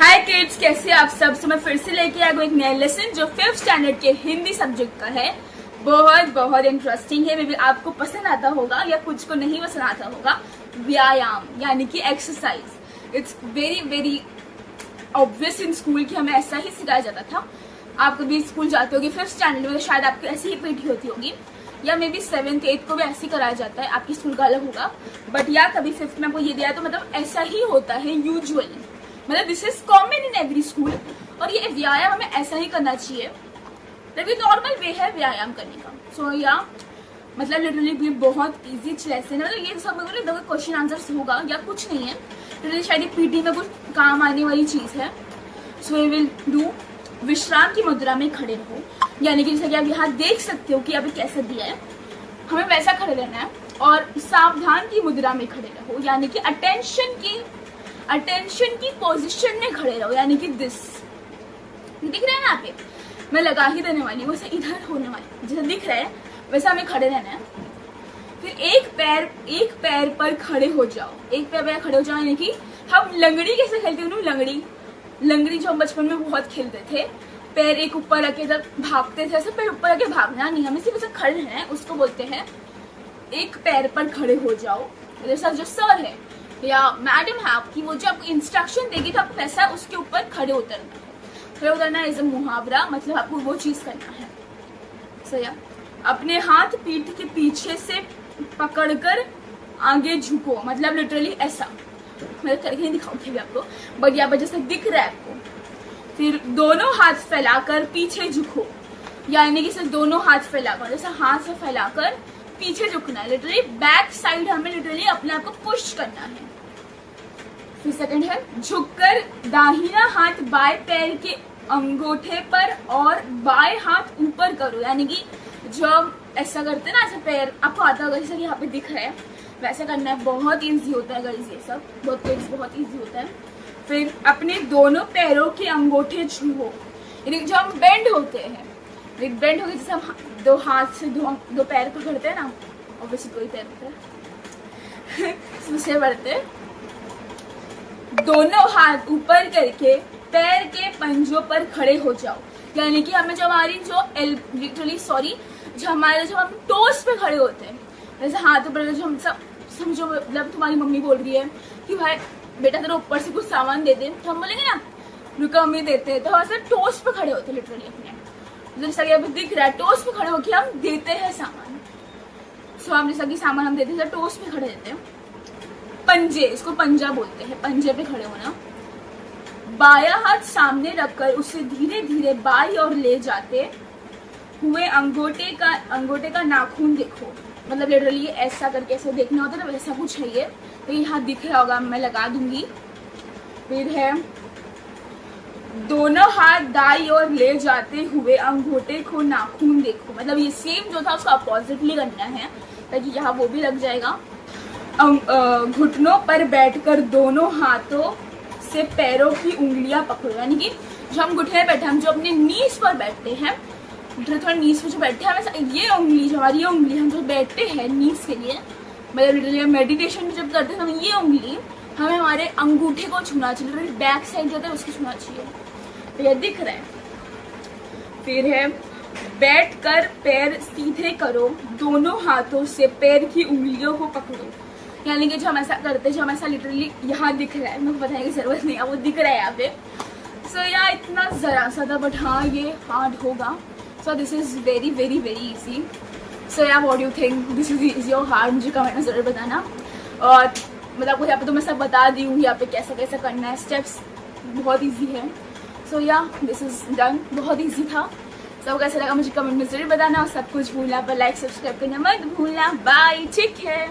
हाय kids, कैसे आप सब। तो मैं फिर से लेके आ गई एक नया लेसन जो 5th स्टैंडर्ड के हिंदी सब्जेक्ट का है। बहुत बहुत इंटरेस्टिंग है। मे बी आपको पसंद आता होगा या कुछ को नहीं पसंद आता होगा। व्यायाम यानी कि exercise. It's very very obvious in school कि हमें ऐसा ही सिखाया जाता था। आप कभी स्कूल जाते होगी 5th स्टैंडर्ड में तो शायद आपकी ऐसी ही पीटी होती होगी, या मे बी 7th 8th को भी ऐसे ही कराया जाता है। आपकी स्कूल का अलग होगा, बट या कभी 5th में आपको ये दिया तो मतलब ऐसा ही होता है यूजुअली। मतलब this is common in every school. और ये व्यायाम हमें ऐसा ही करना चाहिए, लेकिन नॉर्मल वे है व्यायाम करने का। सो या मतलब लिटरली बहुत इजी लेसन है। मतलब ये सब क्वेश्चन आंसर होगा या कुछ नहीं है, लिटरली शायद ये पीटी में कुछ काम आने वाली चीज है। सो वी विल डू विश्राम की मुद्रा में खड़े रहो, यानी कि जैसा कि आप यहाँ देख सकते हो कि अभी कैसा दिया है, हमें वैसा खड़े रहना है। और सावधान की मुद्रा में खड़े रहो, यानी कि अटेंशन की पोजीशन में खड़े रहो, यानी कि दिस दिख रहा है ना। यहाँ पे मैं लगा ही देने वाली हूँ, वैसे इधर होने वाली जैसे दिख रहा है वैसा हमें खड़े रहना है। फिर एक पैर पर खड़े हो जाओ। एक पैर पर खड़े हो जाओ, यानी कि हम लंगड़ी कैसे खेलते हैं। लंगड़ी जो हम बचपन में बहुत खेलते थे, पैर एक ऊपर रखे जब भागते थे, ऐसे पैर ऊपर रखे भागना नहीं, हमें सिर्फ ऐसे खड़े रहना है। उसको बोलते हैं एक पैर पर खड़े हो जाओ। जैसा जो सर है या मैडम है आपकी, वो जो आपको इंस्ट्रक्शन देगी तो आपको कैसा उसके ऊपर खड़े उतरना इज अ मुहावरा, मतलब आपको वो चीज करना है। सही। अपने हाथ पीठ के पीछे से पकड़कर आगे झुको, मतलब लिटरली ऐसा। मैं करके नहीं दिखाऊंगी आपको, बट यहाँ पर जैसे दिख रहा है आपको। फिर दोनों हाथ फैलाकर पीछे झुको, यानी कि सिर्फ दोनों हाथ फैलाकर, जैसे हाथ से फैलाकर पीछे झुकना है। लिटरली बैक साइड हमें लिटरली अपने आप को पुश करना है। फिर सेकंड है झुककर दाहिना हाथ बाएं पैर के अंगूठे पर और बाएं हाथ ऊपर करो, यानी कि जो हम ऐसा करते हैं ना, ऐसे पैर आपको आता होगा जैसे कि यहाँ पे दिख रहा है, वैसा करना है। बहुत ईजी होता है गाइस, ये सब बहुत ईजी होता है। फिर अपने दोनों पैरों के अंगूठे छुओ, यानी जो हम बेंड होते हैं, बेंड होके जैसे हम दो हाथ से दो पैर पकड़ते हैं ना, ऑब्वियसली दो ही पैर होते हैं उससे बढ़ते। दोनों हाथ ऊपर करके पैर के पंजों पर खड़े हो जाओ, यानी कि हमें जो हम टोस पे खड़े होते हैं, जैसे हाथ ऊपर, जो हम सब समझो, मतलब तुम्हारी मम्मी बोल रही है कि भाई बेटा तेरा ऊपर से कुछ सामान दे दे, तो हम बोलेंगे ना रुको मम्मी देते हैं, तो हम ऐसे टोस पे खड़े होते हैं लिटरली अपने, जैसा कि अभी दिख रहा है टोस पे खड़े होकर हम देते हैं सामान। सो हम जैसा कि सामान हम देते हैं टोस पे खड़े देते हैं। पंजे, इसको पंजा बोलते हैं, पंजे पे खड़े होना। बाया हाथ सामने रखकर उसे धीरे धीरे बाई ओर ले जाते हुए अंगूठे का नाखून देखो, मतलब लिटरली ऐसा करके ऐसे देखना होता है ना, वैसा कुछ है ये। तो ये हाथ दिख रहा होगा, मैं लगा दूंगी। फिर है दोनों हाथ दाई ओर ले जाते हुए अंगूठे को नाखून देखो, मतलब ये सेम जो था उसको अपोजिटली करना है, ताकि यहाँ वो भी लग जाएगा। घुटनों पर बैठकर दोनों हाथों से पैरों की उंगलियां पकड़ो, यानी कि जो हम घुटने बैठे, हम जो अपने नीज पर बैठते हैं, थोड़ा नीज पर जो बैठते हैं, हमें ये उंगली, जो हमारी ये उंगली, हम जो बैठते हैं नीज के लिए, मतलब मेडिटेशन जब करते हैं, हमें ये उंगली हमें हमारे अंगूठे को छूना चाहिए, बैक साइड जो होता है उसको छूना चाहिए। तो ये दिख रहा है। फिर है बैठकर पैर सीधे करो, दोनों हाथों से पैर की उंगलियों को पकड़ो, यानी कि जो हम ऐसा करते हैं, जो हम ऐसा लिटरली यहाँ दिख रहा है, मुझे बताने की जरूरत नहीं है, वो दिख रहा है यहाँ पे। सो या इतना जरा सा था, बट हाँ ये हार्ड होगा। So this is very very very easy. So या what you think, this is easy और हार्ड, मुझे कमेंट में जरूर बताना। और मतलब आपको यहाँ पे तो मैं सब बता दी हूँ, यहाँ पे कैसा कैसा करना है, स्टेप्स बहुत ईजी है। सो या दिस इज डन, बहुत ईजी था। सब कैसा लगा मुझे कमेंट में जरूर बताना, और सब कुछ भूलना पर लाइक सब्सक्राइब करना मत भूलना। बाय, ठीक है।